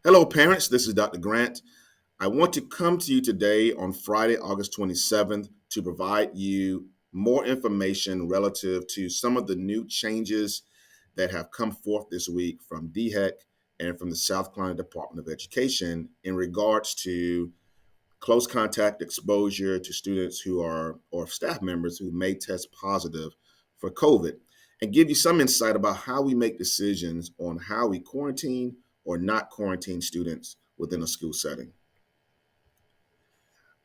Hello, parents. This is Dr. Grant. I want to come to you today on Friday, August 27th, to provide you more information relative to some of the new changes that have come forth this week from DHEC and from the South Carolina Department of Education in regards to close contact exposure to students who are or staff members who may test positive for COVID, and give you some insight about how we make decisions on how we quarantine or not quarantine students within a school setting.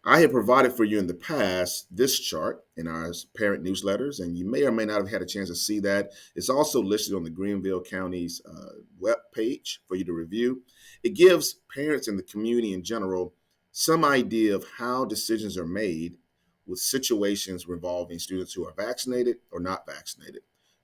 I have provided for you in the past this chart in our parent newsletters, and you may or may not have had a chance to see that. It's also listed on the Greenville County's web page for you to review. It gives parents and the community in general some idea of how decisions are made with situations involving students who are vaccinated or not vaccinated.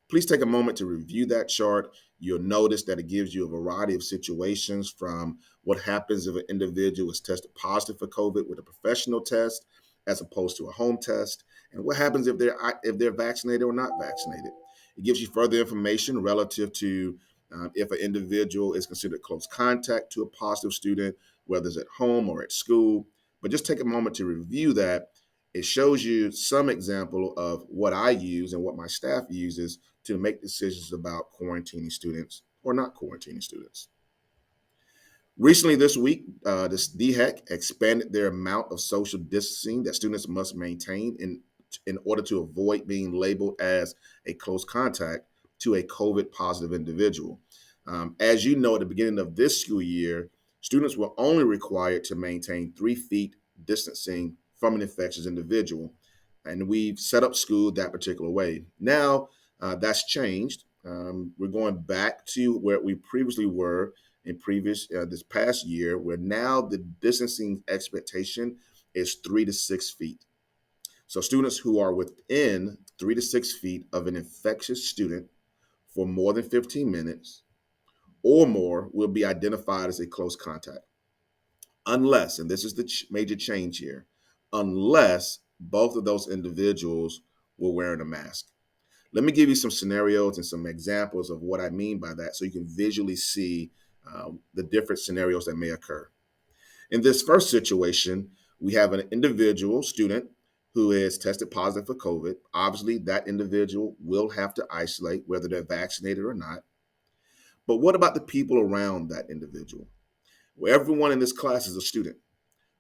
Please take a moment to review that chart. You'll notice that it gives you a variety of situations from what happens if an individual is tested positive for COVID with a professional test as opposed to a home test, and what happens if they're vaccinated or not vaccinated. It gives you further information relative to if an individual is considered close contact to a positive student, whether it's at home or at school. But just take a moment to review that. It shows you some example of what I use and what my staff uses to make decisions about quarantining students or not quarantining students. Recently, this week, this DHEC expanded their amount of social distancing that students must maintain in order to avoid being labeled as a close contact to a COVID positive individual. As you know, at the beginning of this school year, students were only required to maintain 3 feet distancing from an infectious individual. And we've set up school that particular way. Now, that's changed. We're going back to where we previously were in previous this past year, where now the distancing expectation is 3 to 6 feet. So students who are within 3 to 6 feet of an infectious student for more than 15 minutes or more will be identified as a close contact, unless, and this is the major change here, unless both of those individuals were wearing a mask. Let me give you some scenarios and some examples of what I mean by that so you can visually see the different scenarios that may occur. In this first situation, we have an individual student who is tested positive for COVID. Obviously, that individual will have to isolate whether they're vaccinated or not. But what about the people around that individual? Well, everyone in this class is a student.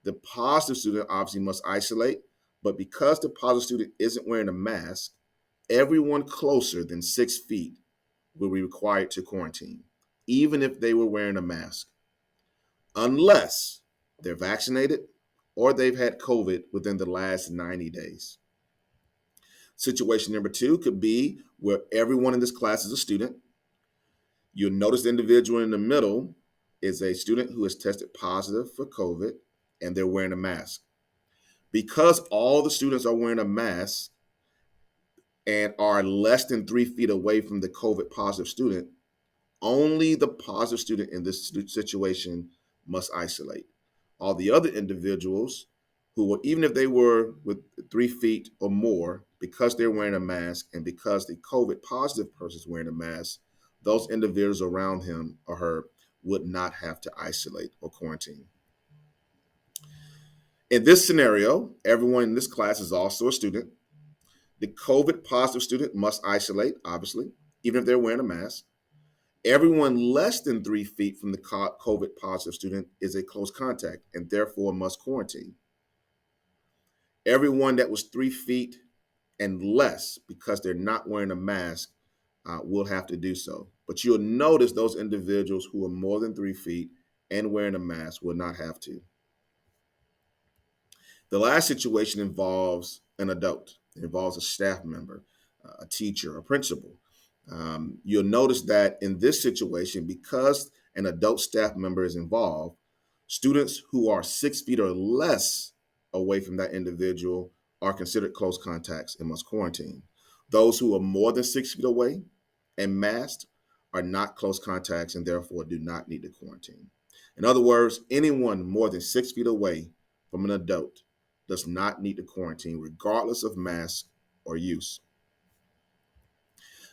The positive student obviously must isolate, but because the positive student isn't wearing a mask, everyone closer than 6 feet will be required to quarantine, even if they were wearing a mask, unless they're vaccinated or they've had COVID within the last 90 days. Situation number two could be where everyone in this class is a student. You'll notice the individual in the middle is a student who has tested positive for COVID and they're wearing a mask. Because all the students are wearing a mask and are less than 3 feet away from the COVID positive student, only the positive student in this situation must isolate. All the other individuals who were, even if they were with 3 feet or more, because they're wearing a mask and because the COVID positive person is wearing a mask, those individuals around him or her would not have to isolate or quarantine. In this scenario, everyone in this class is also a student. The COVID positive student must isolate, obviously, even if they're wearing a mask. Everyone less than 3 feet from the COVID positive student is a close contact and therefore must quarantine. Everyone that was 3 feet and less, because they're not wearing a mask, will have to do so. But you'll notice those individuals who are more than 3 feet and wearing a mask will not have to. The last situation involves an adult. It involves a staff member, a teacher, a principal. You'll notice that in this situation, because an adult staff member is involved, students who are 6 feet or less away from that individual are considered close contacts and must quarantine. Those who are more than 6 feet away and masked are not close contacts and therefore do not need to quarantine. In other words, anyone more than 6 feet away from an adult does not need to quarantine, regardless of mask or use.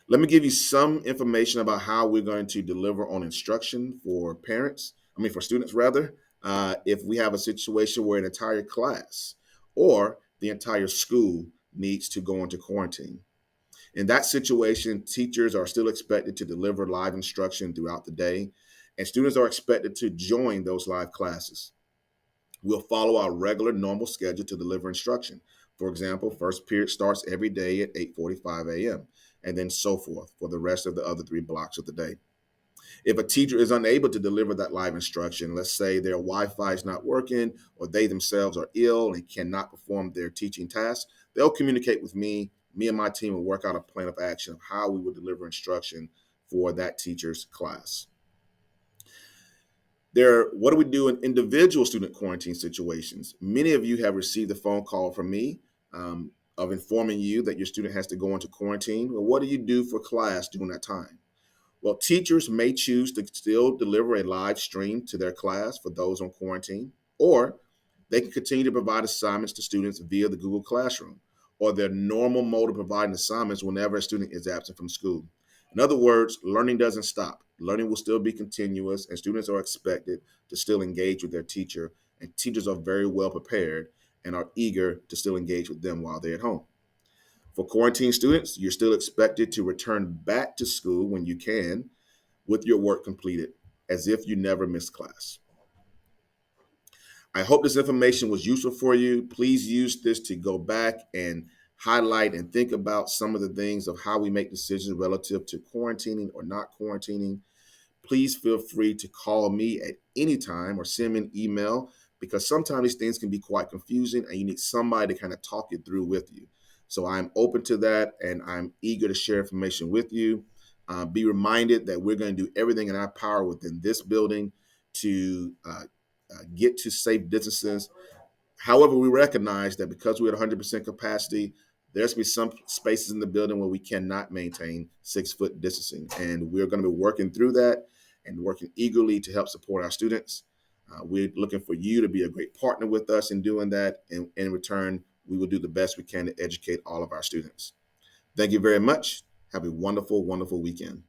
Let me give you some information about how we're going to deliver on instruction for parents for students rather, if we have a situation where an entire class or the entire school needs to go into quarantine. In that situation, teachers are still expected to deliver live instruction throughout the day, and students are expected to join those live classes. We'll follow our regular normal schedule to deliver instruction. For example, first period starts every day at 8:45 a.m., and then so forth for the rest of the other 3 blocks of the day. If a teacher is unable to deliver that live instruction, let's say their Wi-Fi is not working or they themselves are ill and cannot perform their teaching tasks, they'll communicate with me. Me and my team will work out a plan of action of how we will deliver instruction for that teacher's class. What do we do in individual student quarantine situations? Many of you have received a phone call from me of informing you that your student has to go into quarantine. Well, what do you do for class during that time? Well, teachers may choose to still deliver a live stream to their class for those on quarantine, or they can continue to provide assignments to students via the Google Classroom or their normal mode of providing assignments whenever a student is absent from school. In other words, learning doesn't stop. Learning will still be continuous, and students are expected to still engage with their teacher, and teachers are very well prepared and are eager to still engage with them while they're at home. For quarantine students, you're still expected to return back to school when you can with your work completed, as if you never missed class. I hope this information was useful for you. Please use this to go back and highlight and think about some of the things of how we make decisions relative to quarantining or not quarantining. Please feel free to call me at any time or send me an email, because sometimes these things can be quite confusing and you need somebody to kind of talk it through with you. So I'm open to that and I'm eager to share information with you. Be reminded that we're going to do everything in our power within this building to get to safe distances. However, we recognize that because we're at 100% capacity, there's going to be some spaces in the building where we cannot maintain 6 foot distancing. And we're going to be working through that and working eagerly to help support our students. We're looking for you to be a great partner with us in doing that. And in return, we will do the best we can to educate all of our students. Thank you very much. Have a wonderful, wonderful weekend.